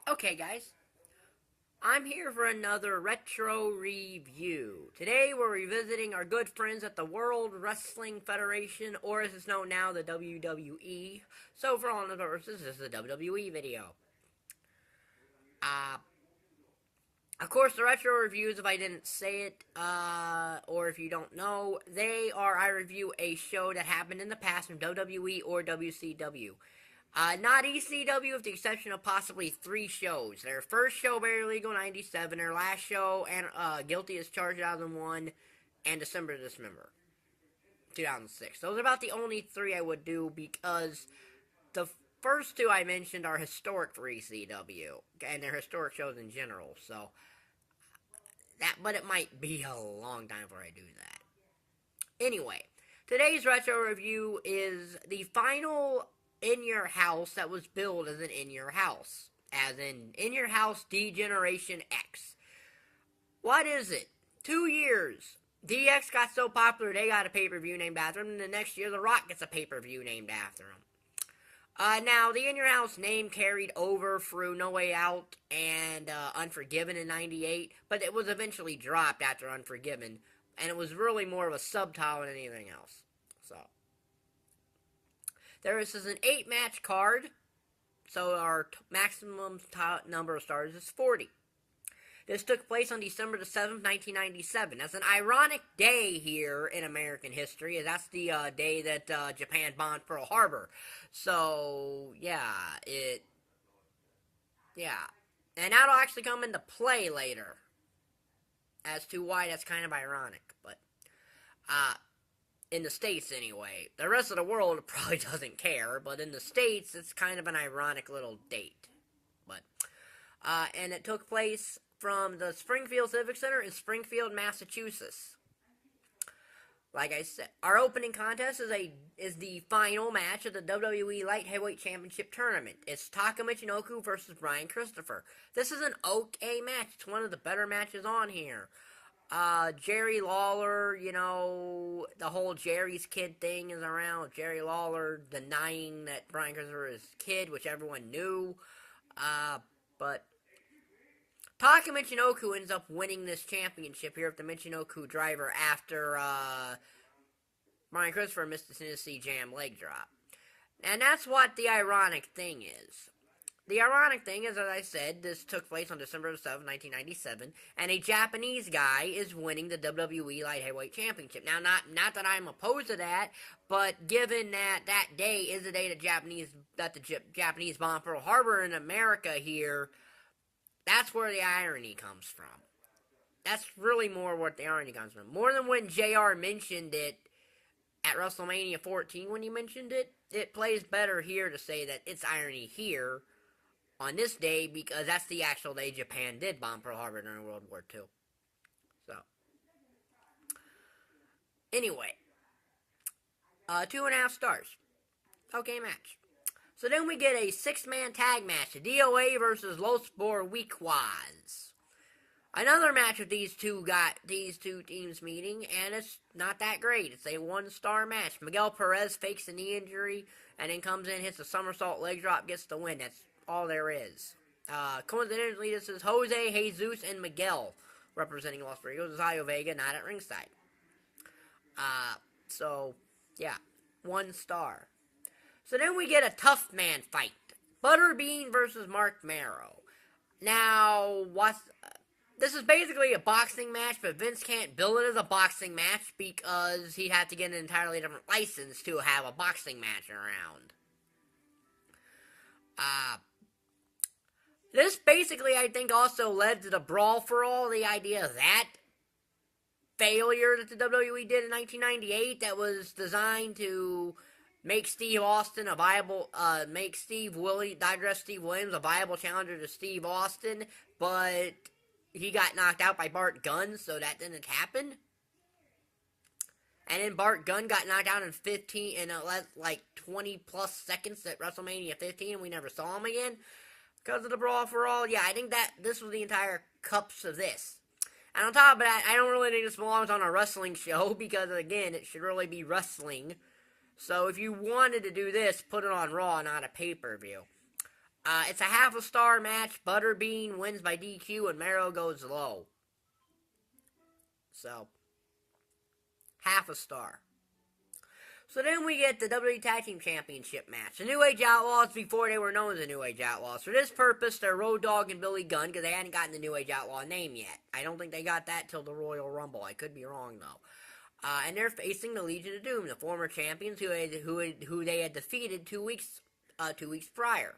Okay, guys, I'm here for another retro review. Today, we're revisiting our good friends at the World Wrestling Federation, or as it's known now, the WWE. So, for all intents and purposes, this is a WWE video. Of course, the retro reviews, if I didn't say it, or if you don't know, I review a show that happened in the past from WWE or WCW. Not ECW, with the exception of possibly 3 shows. Their first show, Very Legal, 97. Their last show, and Guilty as Charged, 2001. And December to Dismember, 2006. Those are about the only 3 I would do, because the first 2 I mentioned are historic for ECW. And they're historic shows in general, so... But it might be a long time before I do that. Anyway, today's retro review is the final... In Your House that was billed as an In Your House. As in Your House D-Generation X. What is it? 2 years. DX got so popular they got a pay-per-view named after him, and the next year The Rock gets a pay-per-view named after him. Now, the In Your House name carried over through No Way Out and Unforgiven in 98, but it was eventually dropped after Unforgiven, and it was really more of a subtitle than anything else. So... This is an 8-match card, so our maximum number of stars is 40. This took place on December the 7th, 1997. That's an ironic day here in American history, as that's the day that Japan bombed Pearl Harbor. So, yeah. And that'll actually come into play later, as to why that's kind of ironic, but, in the States, anyway. The rest of the world probably doesn't care, but in the States, it's kind of an ironic little date. But, and it took place from the Springfield Civic Center in Springfield, Massachusetts. Like I said, our opening contest is the final match of the WWE Light Heavyweight Championship Tournament. It's Taka Michinoku versus Brian Christopher. This is an okay match. It's one of the better matches on here. Jerry Lawler, you know, the whole Jerry's kid thing is around. Jerry Lawler denying that Brian Christopher is his kid, which everyone knew. But Taka Michinoku ends up winning this championship here with the Michinoku driver after, Brian Christopher missed the Tennessee Jam leg drop. And that's what the ironic thing is. The ironic thing is, as I said, this took place on December 7, 1997, and a Japanese guy is winning the WWE Light Heavyweight Championship. Now, not that I'm opposed to that, but given that that day is the day that the Japanese bombed Pearl Harbor in America here, that's where the irony comes from. That's really more what the irony comes from. More than when JR mentioned it at WrestleMania 14 when he mentioned it, it plays better here to say that it's irony here on this day, because that's the actual day Japan did bomb Pearl Harbor during World War II. So, anyway, 2.5 stars. Okay match. So then we get a 6-man tag match, the D.O.A. versus Los Boricuas. Another match with these two teams meeting, and it's not that great. It's a 1-star match. Miguel Perez fakes a knee injury, and then comes in, hits a somersault leg drop, gets the win. That's all there is. Coincidentally, this is Jose, Jesus, and Miguel representing Los Boricuas. Zayo Vega not at ringside. So, yeah, 1 star. So then we get a Toughman fight. Butterbean versus Marc Mero. Now, this is basically a boxing match, but Vince can't bill it as a boxing match because he'd have to get an entirely different license to have a boxing match around. This basically, I think, also led to the Brawl for All, the idea of that failure that the WWE did in 1998 that was designed to make Steve Austin a viable, digress Steve Williams a viable challenger to Steve Austin, but he got knocked out by Bart Gunn, so that didn't happen. And then Bart Gunn got knocked out in 20 plus seconds at WrestleMania 15, and we never saw him again because of the Brawl for All. Yeah, I think that this was the entire cups of this. And on top of that, I don't really think this belongs on a wrestling show because, again, it should really be wrestling. So if you wanted to do this, put it on Raw, not a pay-per-view. It's a half a star match. Butterbean wins by DQ and Mero goes low. So, half a star. So then we get the WWE Tag Team Championship match. The New Age Outlaws before they were known as the New Age Outlaws. For this purpose, they're Road Dogg and Billy Gunn because they hadn't gotten the New Age Outlaw name yet. I don't think they got that till the Royal Rumble. I could be wrong though. And they're facing the Legion of Doom, the former champions who they had defeated 2 weeks prior.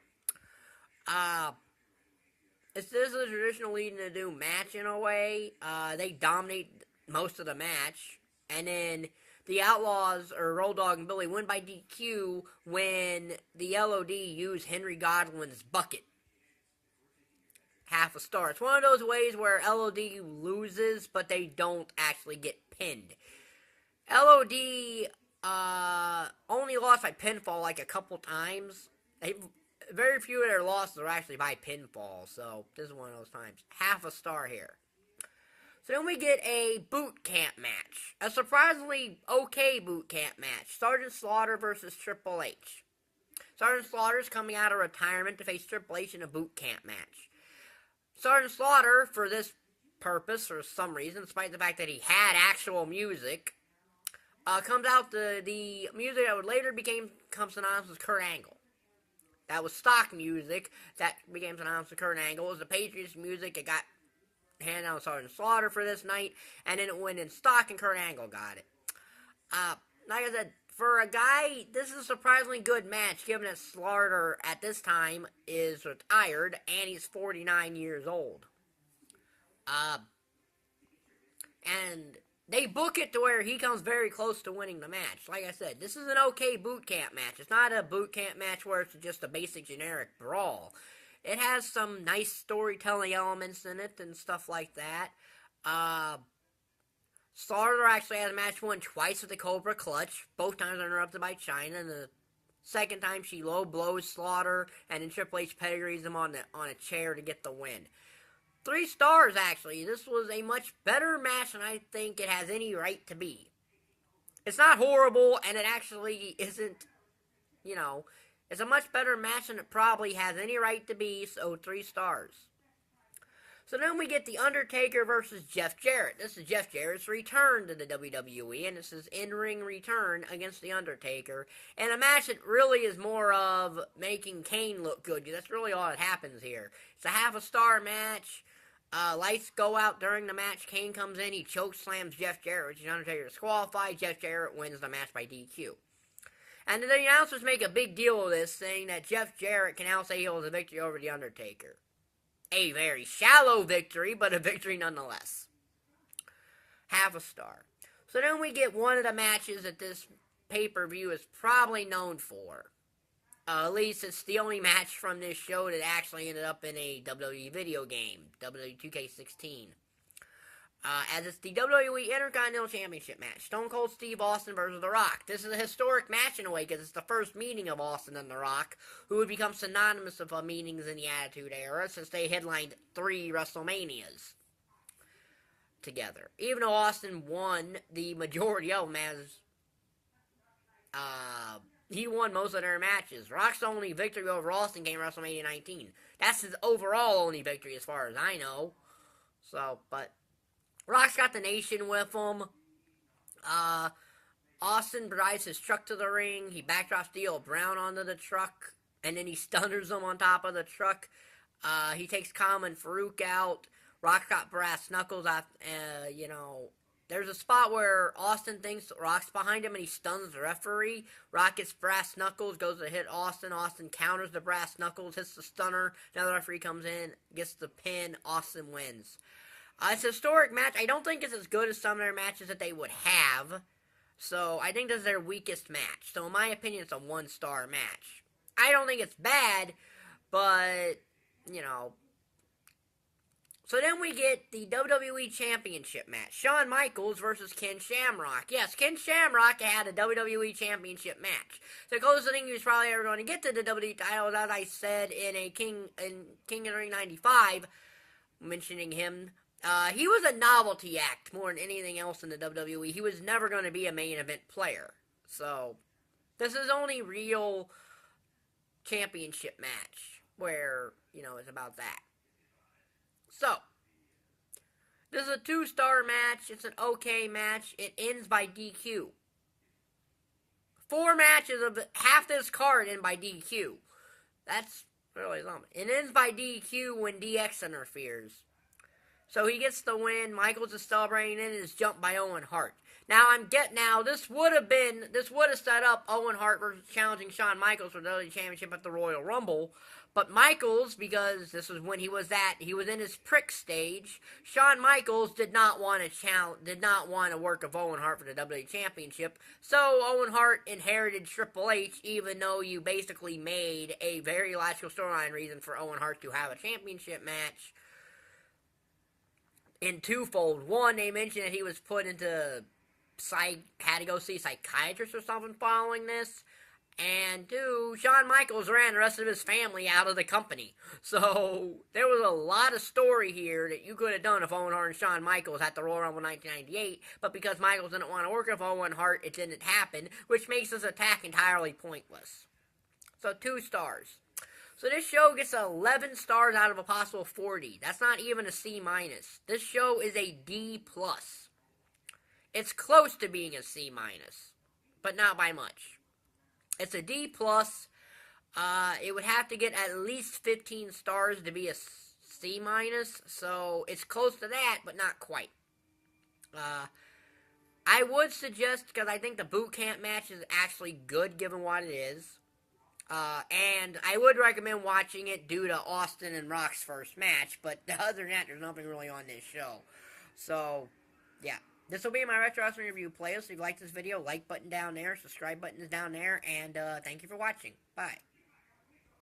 This is a traditional Legion of Doom match in a way. They dominate most of the match, and then the Outlaws, or Road Dogg and Billy, win by DQ when the LOD use Henry Godwin's bucket. Half a star. It's one of those ways where LOD loses, but they don't actually get pinned. LOD only lost by pinfall like a couple times. Very few of their losses are actually by pinfall, so this is one of those times. Half a star here. So then we get a boot camp match. A surprisingly okay boot camp match. Sgt Slaughter versus Triple H. Sgt Slaughter is coming out of retirement to face Triple H in a boot camp match. Sgt Slaughter, for this purpose, for some reason, despite the fact that he had actual music, comes out the music that would later become synonymous with Kurt Angle. That was stock music that became synonymous with Kurt Angle. It was the Patriots music. It got handed out to Sgt Slaughter for this night, and then it went in stock, and Kurt Angle got it. Like I said, for a guy, this is a surprisingly good match, given that Slaughter at this time is retired, and he's 49 years old. And they book it to where he comes very close to winning the match. Like I said, this is an okay boot camp match. It's not a boot camp match where it's just a basic generic brawl. It has some nice storytelling elements in it and stuff like that. Slaughter actually has a match won twice with the Cobra Clutch. Both times interrupted by Chyna. And the second time she low blows Slaughter, and then Triple H pedigrees him on a chair to get the win. 3 stars, actually. This was a much better match than I think it has any right to be. It's not horrible, and it actually isn't, it's a much better match than it probably has any right to be, so 3 stars. So then we get The Undertaker versus Jeff Jarrett. This is Jeff Jarrett's return to the WWE, and this is in-ring return against The Undertaker. And a match that really is more of making Kane look good, because that's really all that happens here. It's a half a star match. Lights go out during the match. Kane comes in, he choke slams Jeff Jarrett, which is Undertaker disqualified. Jeff Jarrett wins the match by DQ. And the announcers make a big deal of this, saying that Jeff Jarrett can now say he holds a victory over The Undertaker. A very shallow victory, but a victory nonetheless. Half a star. So then we get one of the matches that this pay-per-view is probably known for. At least it's the only match from this show that actually ended up in a WWE video game, WWE 2K16. As it's the WWE Intercontinental Championship match. Stone Cold Steve Austin versus The Rock. This is a historic match in a way because it's the first meeting of Austin and The Rock, who would become synonymous with meetings in the Attitude Era since they headlined 3 WrestleManias together. Even though Austin won the majority of them, as he won most of their matches. Rock's only victory over Austin came WrestleMania 19. That's his overall only victory as far as I know. So, but Rock's got the nation with him. Austin drives his truck to the ring. He backdrops D.O. Brown onto the truck, and then he stunners him on top of the truck. He takes Common Farouk out. Rock's got brass knuckles. There's a spot where Austin thinks Rock's behind him, and he stuns the referee. Rock gets brass knuckles, goes to hit Austin. Austin counters the brass knuckles, hits the stunner. Now the referee comes in, gets the pin. Austin wins. It's a historic match. I don't think it's as good as some of their matches that they would have. So, I think this is their weakest match. So, in my opinion, it's a 1-star match. I don't think it's bad, but, So then we get the WWE Championship match. Shawn Michaels versus Ken Shamrock. Yes, Ken Shamrock had a WWE Championship match. The closest thing he was probably ever going to get to the WWE title, as I said in King of the Ring 95, mentioning him. He was a novelty act more than anything else in the WWE. He was never going to be a main event player. So, this is only real championship match. where, you know, it's about that. So, this is a 2-star match. It's an okay match. It ends by DQ. 4 matches of half this card end by DQ. That's really something. It ends by DQ when DX interferes. So he gets the win. Michaels is celebrating and is jumped by Owen Hart. Now this would have set up Owen Hart versus challenging Shawn Michaels for the WWE Championship at the Royal Rumble. But Michaels, because this was when he was in his prick stage, Shawn Michaels did not want to work with Owen Hart for the WWE Championship. So Owen Hart inherited Triple H, even though you basically made a very logical storyline reason for Owen Hart to have a championship match. In twofold. One, they mentioned that he was put into had to go see a psychiatrist or something following this. And 2, Shawn Michaels ran the rest of his family out of the company. So, there was a lot of story here that you could have done if Owen Hart and Shawn Michaels at the Royal Rumble 1998. But because Michaels didn't want to work with Owen Hart, it didn't happen. Which makes this attack entirely pointless. So, 2 stars. So this show gets 11 stars out of a possible 40. That's not even a C-. This show is a D+. It's close to being a C-, but not by much. It's a D+. It would have to get at least 15 stars to be a C-, so it's close to that, but not quite. I would suggest, because I think the boot camp match is actually good given what it is. And I would recommend watching it due to Austin and Rock's first match, but other than that, there's nothing really on this show. So, yeah. This will be my Retro Wrestling Review playlist. If you like this video, like button down there, subscribe button is down there, and thank you for watching. Bye.